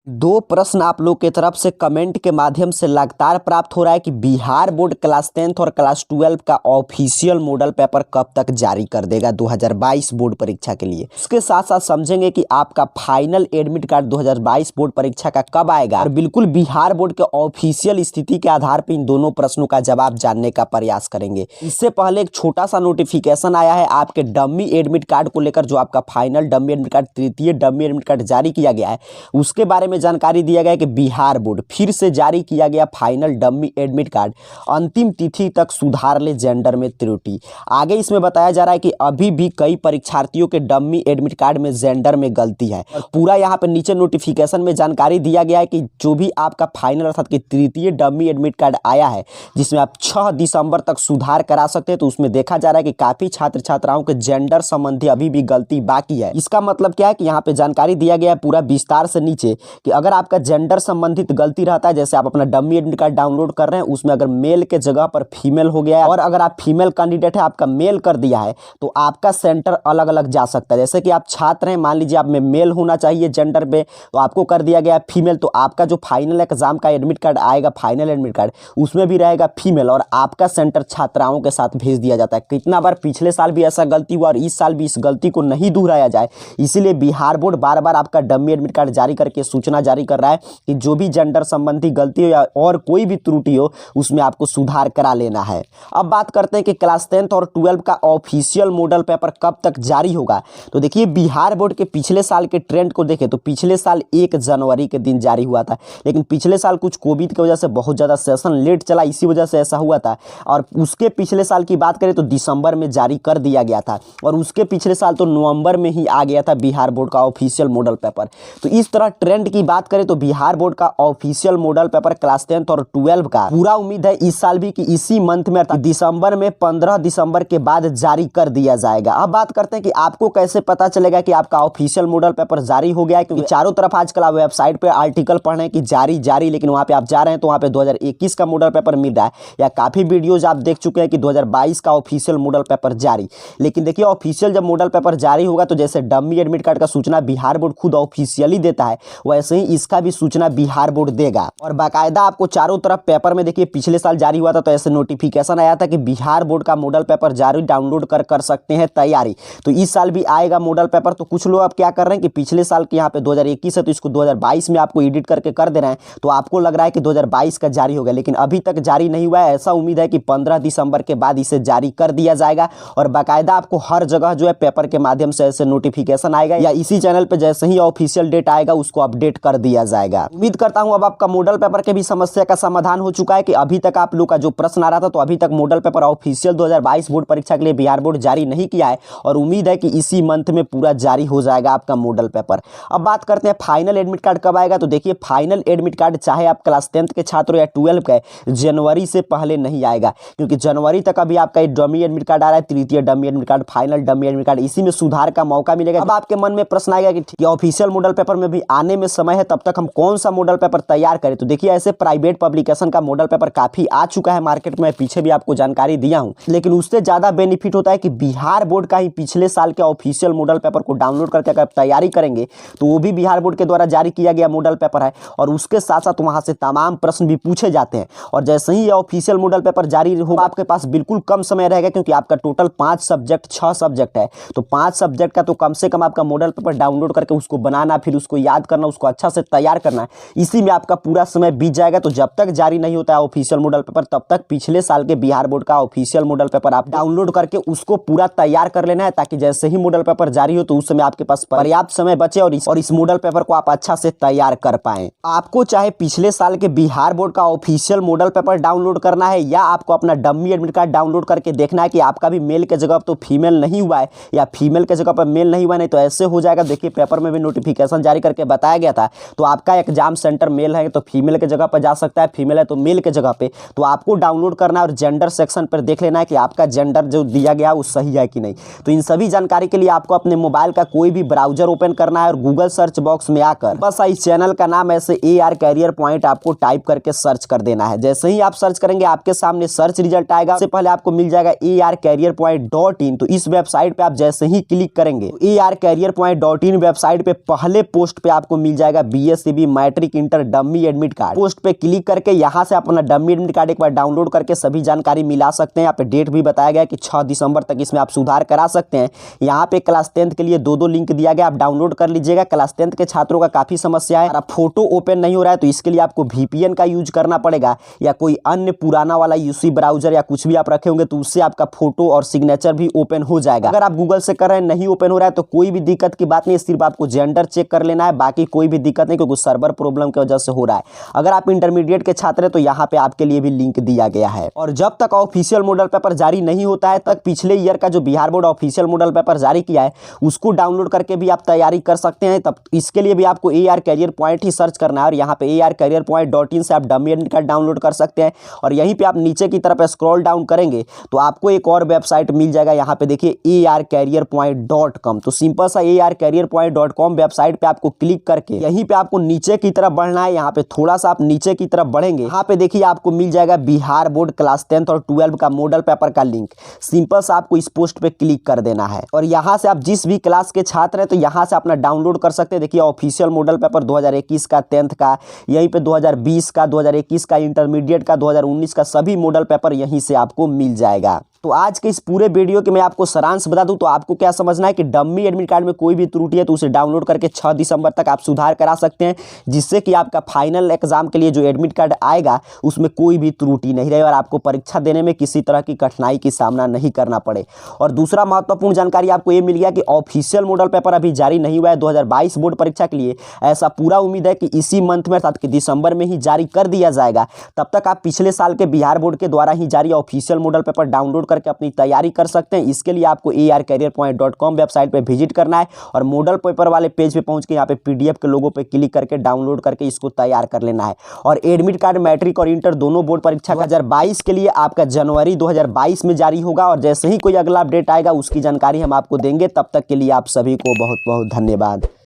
दो प्रश्न आप लोग की तरफ से कमेंट के माध्यम से लगातार प्राप्त हो रहा है कि बिहार बोर्ड क्लास 10th और क्लास 12 का ऑफिशियल मॉडल पेपर कब तक जारी कर देगा 2022 बोर्ड परीक्षा के लिए। उसके साथ साथ समझेंगे कि आपका फाइनल एडमिट कार्ड 2022 बोर्ड परीक्षा का कब आएगा और बिल्कुल बिहार बोर्ड के ऑफिशियल स्थिति के आधार पर इन दोनों प्रश्नों का जवाब जानने का प्रयास करेंगे। इससे पहले एक छोटा सा नोटिफिकेशन आया है आपके डम्मी एडमिट कार्ड को लेकर, जो आपका फाइनल डम्मी एडमिट कार्ड, तृतीय डम्मी एडमिट कार्ड जारी किया गया है, उसके बारे में जानकारी दिया गया है कि बिहार बोर्ड फिर से जारी किया गया फाइनल डम्मी एडमिट कार्ड, अंतिम तिथि तक सुधार ले जेंडर में त्रुटि। आगे इसमें बताया जा रहा है कि अभी भी कई परीक्षार्थियों के डम्मी एडमिट कार्ड में जेंडर में गलती है। और पूरा यहाँ पे नीचे नोटिफिकेशन में जानकारी दिया गया है कि जो भी आपका फाइनल अर्थात कि तृतीय डम्मी एडमिट कार्ड आया है, जिसमें आप 6 दिसंबर तक सुधार करा सकते हैं, तो उसमें देखा जा रहा है कि काफी छात्र छात्राओं के जेंडर संबंधी अभी भी गलती बाकी है। इसका मतलब क्या है कि यहाँ पे जानकारी दिया गया है पूरा विस्तार से नीचे कि अगर आपका जेंडर संबंधित गलती रहता है, जैसे आप अपना डम्मी एडमिट कार्ड डाउनलोड कर रहे हैं, उसमें अगर मेल के जगह पर फीमेल हो गया है और अगर आप फीमेल कैंडिडेट है, आपका मेल कर दिया है, तो आपका सेंटर अलग अलग जा सकता है। जैसे कि आप छात्र हैं, मान लीजिए आप में मेल होना चाहिए जेंडर पे, तो आपको कर दिया गया फीमेल, तो आपका जो फाइनल एग्जाम का एडमिट कार्ड आएगा, फाइनल एडमिट कार्ड, उसमें भी रहेगा फीमेल और आपका सेंटर छात्राओं के साथ भेज दिया जाता है। कितना बार पिछले साल भी ऐसा गलती हुआ और इस साल भी इस गलती को नहीं दोहराया जाए, इसीलिए बिहार बोर्ड बार बार आपका डम्मी एडमिट कार्ड जारी करके सूचना जारी कर रहा है कि जो भी जेंडर संबंधी गलती हो या और कोई भी त्रुटि हो, उसमें आपको सुधार करा लेना है। अब बात करते हैं कि क्लास 10th और 12 का ऑफिशियल मॉडल पेपर कब तक जारी होगा। तो देखिए, बिहार बोर्ड के पिछले साल के ट्रेंड को देखें तो पिछले साल 1 जनवरी के दिन जारी हुआ था, लेकिन पिछले साल कुछ कोविड की वजह से बहुत ज़्यादा सेशन लेट चला, इसी वजह से ऐसा हुआ था। और उसके पिछले साल की बात करें तो दिसंबर में जारी कर दिया गया था और उसके पिछले साल तो नवंबर में ही आ गया था बिहार बोर्ड का ऑफिशियल मॉडल पेपर। तो इस तरह ट्रेंड की बात करें तो बिहार बोर्ड का official model paper class 10th और 12 का पूरा उम्मीद है इस साल भी कि इसी मंथ में दिसंबर में 15 दिसंबर के बाद जारी कर दिया जाएगा। अब बात करते हैं कि आपको कैसे पता चलेगा कि आपका ऑफिशियल मॉडल पेपर जारी हो गया है, क्योंकि चारों तरफ आजकल आप वेबसाइट पे आर्टिकल पढ़ रहे हैं कि जारी, लेकिन वहां पे आप जा रहे हैं तो वहां पे 2021 का मॉडल पेपर मिल रहा है, या काफी वीडियोज आप देख चुके हैं कि 2022 का ऑफिशियल मॉडल पेपर जारी। लेकिन देखिए, ऑफिशियल जब मॉडल पेपर जारी होगा तो जैसे डम्मी एडमिट कार्ड का सूचना बिहार बोर्ड खुद ऑफिशियली देता है, वैसे ही इसका भी सूचना बिहार बोर्ड देगा। और बाकायदा आपको चारों तरफ पेपर में देखिए, पिछले साल जारी हुआ था तो ऐसे नोटिफिकेशन आया था कि बिहार बोर्ड का मॉडल पेपर जारी, डाउनलोड कर सकते हैं तैयारी। तो इस साल भी आएगा मॉडल पेपर। तो कुछ लोग अब क्या कर रहे हैं कि पिछले साल के यहाँ पे 2021 है तो इसको 2022 में आपको एडिट करके कर दे रहे हैं, तो आपको लग रहा है कि 2022 का जारी हो गया, लेकिन अभी तक जारी नहीं हुआ है। ऐसा उम्मीद है कि 15 दिसंबर के बाद इसे जारी कर दिया जाएगा और बाकायदा आपको हर जगह जो है पेपर के माध्यम से ऐसे नोटिफिकेशन आएगा, या इसी चैनल पे जैसे ही ऑफिशियल डेट आएगा उसको अपडेट कर दिया जाएगा। उम्मीद करता हूं अब आपका मॉडल पेपर के भी समस्या का समाधान हो चुका है कि अभी तक आप लोग का जो प्रश्न आ रहा था, तो अभी तक मॉडल पेपर ऑफिशियल 2022 बोर्ड परीक्षा के लिए बिहार बोर्ड जारी नहीं किया है और उम्मीद है कि इसी मंथ में पूरा जारी हो जाएगा आपका मॉडल पेपर। अब बात करते हैं फाइनल एडमिट कार्ड कब आएगा। तो देखिए, फाइनल एडमिट कार्ड चाहे आप क्लास 10th के छात्र या 12 के, जनवरी से पहले नहीं आएगा, क्योंकि जनवरी तक अभी आपका डमी एडमिट कार्ड आ रहा है, तृतीय dummy admit card, final dummy admit card, इसी में सुधार का मौका मिलेगा। अब आपके मन में प्रश्न आएगा कि ऑफिशियल मॉडल पेपर में भी आने में समय है, तब तक हम कौन सा मॉडल पेपर तैयार करें। तो देखिए, ऐसे प्राइवेट पब्लिकेशन का मॉडल पेपर काफी आ चुका है मार्केट में, पीछे भी आपको जानकारी दिया हूं, लेकिन उससे ज्यादा बेनिफिट होता है कि बिहार बोर्ड का ही पिछले साल के ऑफिशियल मॉडल पेपर को डाउनलोड करके अगर तैयारी करेंगे तो वो भी बिहार बोर्ड के द्वारा जारी किया गया मॉडल पेपर है और उसके साथ साथ वहां से तमाम प्रश्न भी पूछे जाते हैं। और जैसे ही ये ऑफिशियल मॉडल पेपर जारी होगा, आपके पास बिल्कुल कम समय रहेगा, क्योंकि आपका टोटल 5 सब्जेक्ट 6 सब्जेक्ट है, तो 5 सब्जेक्ट का तो कम से कम आपका मॉडल पेपर डाउनलोड करके उसको बनाना, फिर उसको याद करना, उसको अच्छा से तैयार करना है, इसी में आपका पूरा समय बीत जाएगा। तो जब तक जारी नहीं होता है ऑफिशियल मॉडल पेपर, तब तक पिछले साल के बिहार बोर्ड का ऑफिशियल मॉडल पेपर आप डाउनलोड करके उसको पूरा तैयार कर लेना है, ताकि जैसे ही मॉडल पेपर जारी हो तो उस समय आपके पास पर्याप्त समय बचे और इस मॉडल पेपर को आप अच्छा से तैयार कर पाएं। आपको चाहे पिछले साल के बिहार बोर्ड का ऑफिशियल मॉडल पेपर डाउनलोड करना है, या आपको अपना डम्मी एडमिट कार्ड डाउनलोड करके देखना है कि आपका भी मेल के जगह तो फीमेल नहीं हुआ है या फीमेल के जगह पर मेल नहीं हुआ, नहीं तो ऐसे हो जाएगा। देखिए, पेपर में भी नोटिफिकेशन जारी करके बताया गया था, तो आपका एग्जाम सेंटर मेल है तो फीमेल के जगह पर जा सकता है, फीमेल है तो मेल के जगह पे, तो आपको डाउनलोड करना है और जेंडर सेक्शन पर देख लेना है कि आपका जेंडर जो दिया गया वो सही है कि नहीं। तो इन सभी जानकारी के लिए आपको अपने मोबाइल का कोई भी ब्राउजर ओपन करना है और गूगल सर्च बॉक्स में आकर बस इस चैनल का नाम ऐसे AR कैरियर पॉइंट आपको टाइप करके सर्च कर देना है। जैसे ही आप सर्च करेंगे आपके सामने सर्च रिजल्ट आएगा, उससे पहले आपको मिल जाएगा arcareerpoint.in। तो इस वेबसाइट पे आप जैसे ही क्लिक करेंगे तो arcareerpoint.in वेबसाइट पे पहले पोस्ट पे आपको मिल जाएगा जाएगा BSCB matric inter dummy admit card. Post पे क्लिक करके यहाँ से अपना डमी एडमिट कार्ड एक बार डाउनलोड करके सभी जानकारी मिला सकते हैं। यहाँ पे डेट भी बताया गया है कि 6 दिसंबर तक इसमें आप सुधार करा सकते हैं। यहाँ पे क्लास 10th के लिए दो लिंक दिया गया, आप डाउनलोड कर लीजिएगा। क्लास 10th के छात्रों का काफी समस्या है, फोटो ओपन नहीं हो रहा है, तो इसके लिए आपको VPN का यूज करना पड़ेगा या कोई अन्य पुराना वाला UC ब्राउजर या कुछ भी आप रखे होंगे तो उससे आपका फोटो और सिग्नेचर भी ओपन हो जाएगा। अगर आप गूगल से कर रहे हैं नहीं ओपन हो रहा है तो कोई भी दिक्कत की बात नहीं, सिर्फ आपको जेंडर चेक कर लेना है, बाकी कोई भी दिक्कत नहीं, क्योंकि सर्वर प्रॉब्लम की वजह से हो रहा है। अगर आप इंटरमीडिएट के छात्र हैं तो यहाँ पे आपके लिए भी लिंक दिया गया है। और जब तक ऑफिशियल मॉडल पेपर जारी नहीं होता है तक पिछले ईयर का जो Bihar board official model paper जारी किया है उसको डाउनलोड करके भी आप तैयारी कर सकते हैं। तब इसके लिए भी आपको AR कैरियर पॉइंट ही सर्च करना है और यहाँ पे ARcareerpoint.in से आप डमी एडमिट कार्ड डाउनलोड कर सकते हैं। और यहीं पे आप नीचे की तरफ स्क्रॉल डाउन करेंगे तो आपको एक और वेबसाइट मिल जाएगा, यहाँ पे देखिए ARcareerpoint.com। तो सिंपल सा ARcareerpoint.com वेबसाइट पे आपको क्लिक करके यहीं पे आपको नीचे की तरफ बढ़ना है। यहाँ पे थोड़ा सा आप नीचे की तरफ बढ़ेंगे, यहाँ पे देखिए आपको मिल जाएगा बिहार बोर्ड क्लास 10th और 12 का मॉडल पेपर का लिंक। सिंपल सा आपको इस पोस्ट पे क्लिक कर देना है और यहाँ से आप जिस भी क्लास के छात्र हैं तो यहाँ से अपना डाउनलोड कर सकते हैं। देखिए ऑफिशियल मॉडल पेपर 2021 का 10th का, यहीं पे 2020 का, 2021 का इंटरमीडिएट का, 2019 का सभी मॉडल पेपर यहीं से आपको मिल जाएगा। तो आज के इस पूरे वीडियो के मैं आपको सारांश बता दूं तो आपको क्या समझना है कि डमी एडमिट कार्ड में कोई भी त्रुटि है तो उसे डाउनलोड करके 6 दिसंबर तक आप सुधार करा सकते हैं, जिससे कि आपका फाइनल एग्जाम के लिए जो एडमिट कार्ड आएगा उसमें कोई भी त्रुटि नहीं रहे और आपको परीक्षा देने में किसी तरह की कठिनाई की सामना नहीं करना पड़े। और दूसरा महत्वपूर्ण जानकारी आपको ये मिल गया कि ऑफिशियल मॉडल पेपर अभी जारी नहीं हुआ है 2022 बोर्ड परीक्षा के लिए। ऐसा पूरा उम्मीद है कि इसी मंथ में अर्थात कि दिसंबर में ही जारी कर दिया जाएगा। तब तक आप पिछले साल के बिहार बोर्ड के द्वारा ही जारी ऑफिशियल मॉडल पेपर डाउनलोड करके अपनी तैयारी कर सकते हैं। इसके लिए आपको ARcareerpoint.com वेबसाइट पे विजिट करना है और मॉडल पेपर वाले पेज पे पहुंच के यहाँ पे PDF के लोगों पे क्लिक करके डाउनलोड करके इसको तैयार कर लेना है। और एडमिट कार्ड मैट्रिक और इंटर दोनों बोर्ड परीक्षा 2022 के लिए आपका जनवरी 2022 में जारी होगा और जैसे ही कोई अगला अपडेट आएगा उसकी जानकारी हम आपको देंगे। तब तक के लिए आप सभी को बहुत बहुत धन्यवाद।